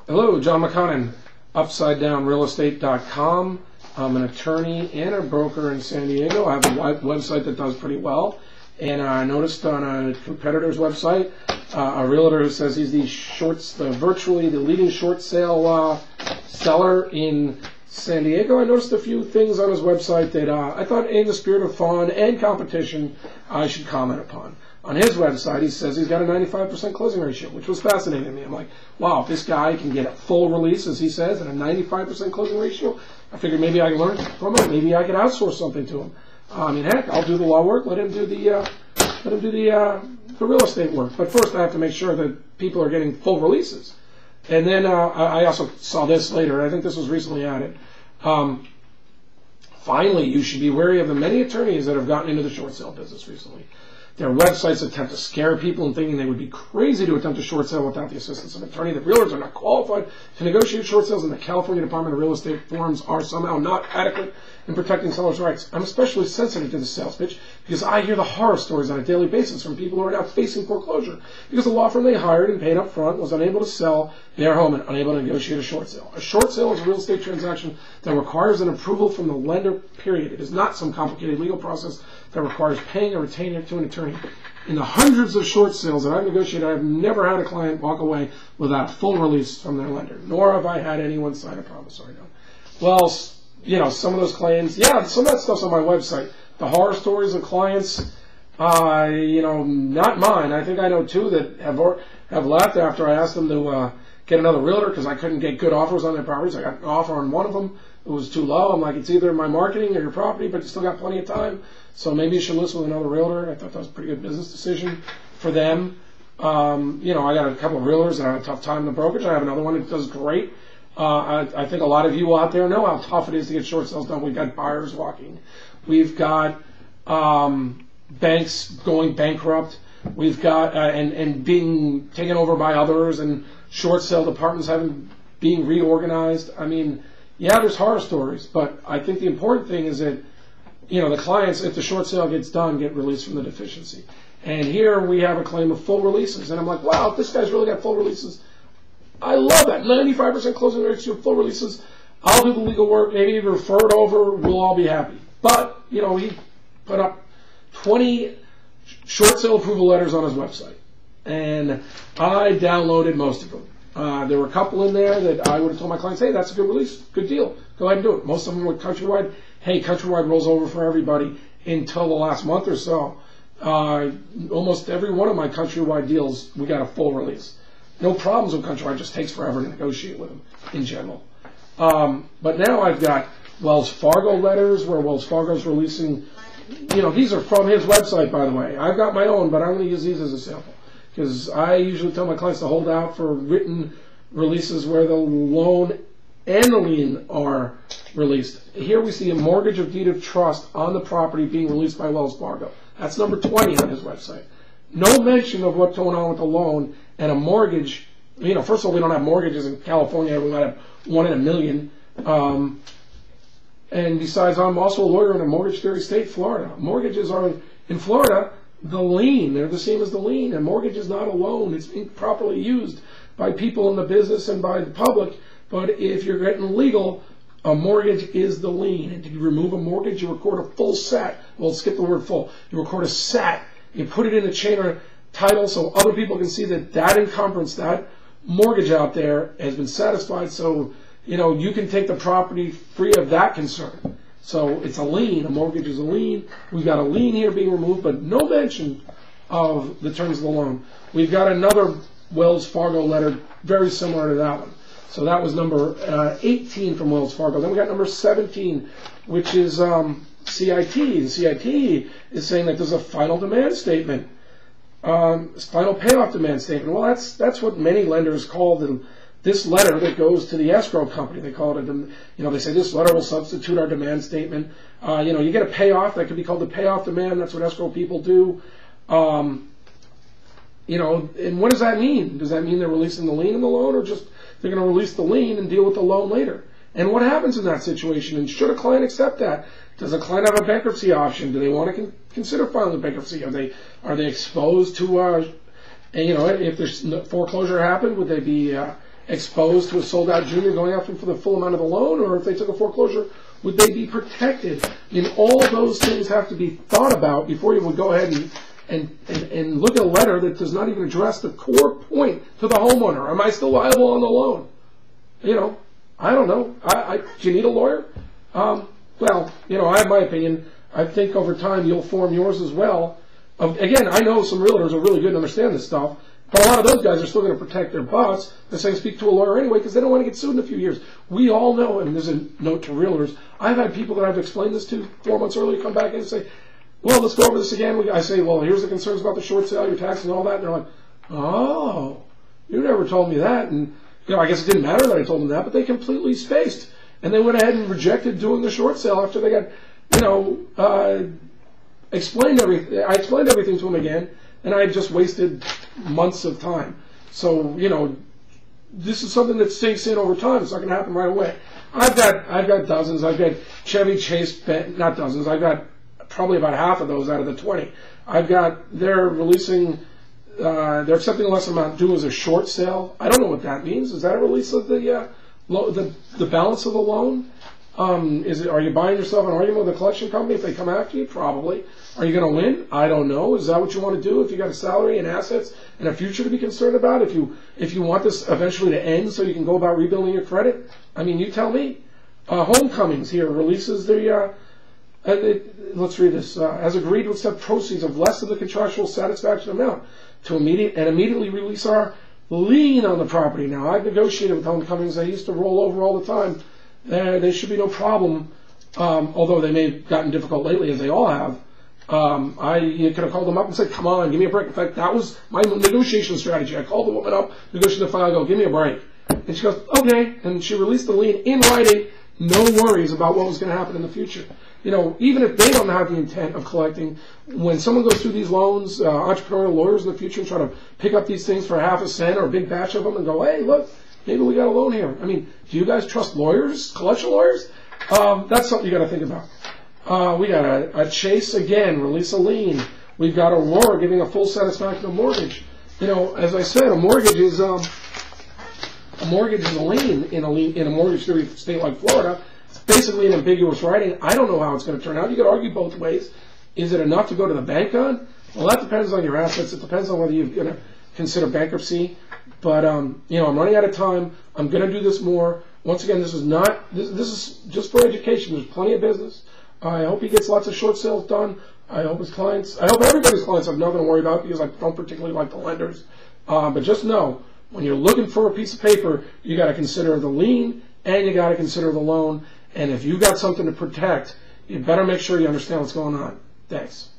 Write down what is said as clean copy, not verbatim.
Hello, John McConnon, UpsideDownRealEstate.com. I'm an attorney and a broker in San Diego. I have a website that does pretty well. And I noticed on a competitor's website, a realtor who says he's virtually the leading short sale seller in San Diego. I noticed a few things on his website that I thought, in the spirit of fun and competition, I should comment upon. On his website, he says he's got a 95% closing ratio, which was fascinating to me. I'm like, wow, if this guy can get a full release, as he says, and a 95% closing ratio, I figured maybe I could learn from him. Maybe I could outsource something to him. I mean, heck, I'll do the law work. Let him do the real estate work. But first, I have to make sure that people are getting full releases. And then I also saw this later. I think this was recently added. Finally, you should be wary of the many attorneys that have gotten into the short sale business recently. Their websites attempt to scare people into thinking they would be crazy to attempt a short sale without the assistance of an attorney. That realtors are not qualified to negotiate short sales, and the California Department of Real Estate forms are somehow not adequate in protecting sellers' rights. I'm especially sensitive to the sales pitch because I hear the horror stories on a daily basis from people who are now facing foreclosure because the law firm they hired and paid up front was unable to sell their home and unable to negotiate a short sale. A short sale is a real estate transaction that requires an approval from the lender, period. It is not some complicated legal process that requires paying a retainer to an attorney. In the hundreds of short sales that I've negotiated, I've never had a client walk away without a full release from their lender, nor have I had anyone sign a promissory note. Well, some of those claims, some of that stuff's on my website. The horror stories of clients, not mine. I think I know two that have left after I asked them to get another realtor because I couldn't get good offers on their properties. I got an offer on one of them. It was too low. I'm like, it's either my marketing or your property, but you still got plenty of time. So maybe you should listen with another realtor. I thought that was a pretty good business decision for them. I got a couple of realtors that have a tough time in the brokerage. I have another one that does great. I think a lot of you out there know how tough it is to get short sales done. We've got buyers walking. We've got banks going bankrupt. We've got and being taken over by others, and short sale departments being reorganized. I mean, there's horror stories, but I think the important thing is that the clients, if the short sale gets done, get released from the deficiency. And here we have a claim of full releases, and I'm like, wow, if this guy's really got full releases, I love that. 95% closing ratio, full releases. I'll do the legal work, maybe refer it over, we'll all be happy. But, he put up 20 short sale approval letters on his website, and I downloaded most of them. There were a couple in there that I would have told my clients, hey, that's a good release, good deal, go ahead and do it. Most of them were Countrywide. Hey, Countrywide rolls over for everybody until the last month or so. Almost every one of my Countrywide deals, we got a full release. No problems with Countrywide, it just takes forever to negotiate with them in general. But now I've got Wells Fargo letters where Wells Fargo's releasing, these are from his website, by the way. I've got my own, but I'm going to use these as a sample because I usually tell my clients to hold out for written releases where the loan and the lien are released. Here we see a mortgage of deed of trust on the property being released by Wells Fargo. That's number 20 on his website. No mention of what's going on with the loan and a mortgage. First of all, we don't have mortgages in California. We might have one in a million. And besides, I'm also a lawyer in a mortgage theory state, Florida. Mortgages are, in Florida, the lien. They're the same as the lien. A mortgage is not a loan. It's improperly used by people in the business and by the public. But if you're getting legal, a mortgage is the lien. And to remove a mortgage, you record a full SAT. Well, skip the word full. You record a SAT. You put it in a chain of title so other people can see that encumbrance, that mortgage out there has been satisfied. So, you can take the property free of that concern. So it's a lien. A mortgage is a lien. We've got a lien here being removed, but no mention of the terms of the loan. We've got another Wells Fargo letter very similar to that one. So that was number 18 from Wells Fargo. Then we got number 17, which is CIT. The CIT is saying that there's a final demand statement, final payoff demand statement. Well, that's what many lenders call this letter that goes to the escrow company. They call it they say this letter will substitute our demand statement. You get a payoff that could be called the payoff demand. That's what escrow people do. And what does that mean? Does that mean they're releasing the lien in the loan, or just they're going to release the lien and deal with the loan later? And what happens in that situation? And should a client accept that? Does a client have a bankruptcy option? Do they want to consider filing a bankruptcy? Are they exposed to if there's foreclosure happened, would they be exposed to a sold-out junior going after them for the full amount of the loan, or if they took a foreclosure, would they be protected? I mean, all those things have to be thought about before you would go ahead and look at a letter that does not even address the core point to the homeowner. Am I still liable on the loan? You know, I don't know. Do you need a lawyer? Well, you know, I have my opinion. I think over time you'll form yours as well. Again, I know some realtors are really good and understand this stuff, but a lot of those guys are still going to protect their butts. They're saying speak to a lawyer anyway because they don't want to get sued in a few years. We all know, and there's a note to realtors, I've had people that I've explained this to 4 months earlier come back in and say, well, let's go over this again. I say, well, here's the concerns about the short sale, your taxes and all that. And they're like, oh, you never told me that. And, you know, I guess it didn't matter that I told them that, but they completely spaced. And they went ahead and rejected doing the short sale after they got, you know, explained everything. I explained everything to them again, and I just wasted months of time. So, you know, this is something that sinks in over time. It's not going to happen right away. I've got dozens. I've got Chevy Chase, not dozens. I've got probably about half of those out of the 20. They're releasing, they're accepting a less amount due as a short sale. I don't know what that means. Is that a release of the balance of the loan? Are you buying yourself an argument with a collection company if they come after you? Probably. Are you going to win? I don't know. Is that what you want to do if you got a salary and assets and a future to be concerned about? If you want this eventually to end so you can go about rebuilding your credit? I mean, you tell me. Homecomings here releases the, let's read this, has agreed to accept proceeds of less than the contractual satisfaction amount to immediately release our lien on the property. Now, I've negotiated with Homecomings. They used to roll over all the time. There should be no problem, although they may have gotten difficult lately, as they all have. You could have called them up and said, come on, give me a break. In fact, that was my negotiation strategy. I called the woman up, negotiated the file, I go, give me a break. And she goes, okay. And she released the lien in writing, no worries about what was going to happen in the future. You know, even if they don't have the intent of collecting, when someone goes through these loans, entrepreneurial lawyers in the future try to pick up these things for half a cent or a big batch of them and go, hey, look, maybe we got a loan here. I mean, do you guys trust lawyers, collection lawyers? That's something you got to think about. We got a Chase again, release a lien. We've got Aurora giving a full satisfaction of mortgage. You know, as I said, a mortgage is a lien in a mortgage state like Florida. It's basically an ambiguous writing. I don't know how it's going to turn out. You could argue both ways. Is it enough to go to the bank on? Well, that depends on your assets. It depends on whether you're going to consider bankruptcy. But, you know, I'm running out of time. I'm going to do this more. Once again, this is just for education. There's plenty of business. I hope he gets lots of short sales done. I hope everybody's clients have nothing to worry about because I don't particularly like the lenders. But just know, when you're looking for a piece of paper, you got to consider the lien and you got to consider the loan. And if you got something to protect, you better make sure you understand what's going on. Thanks.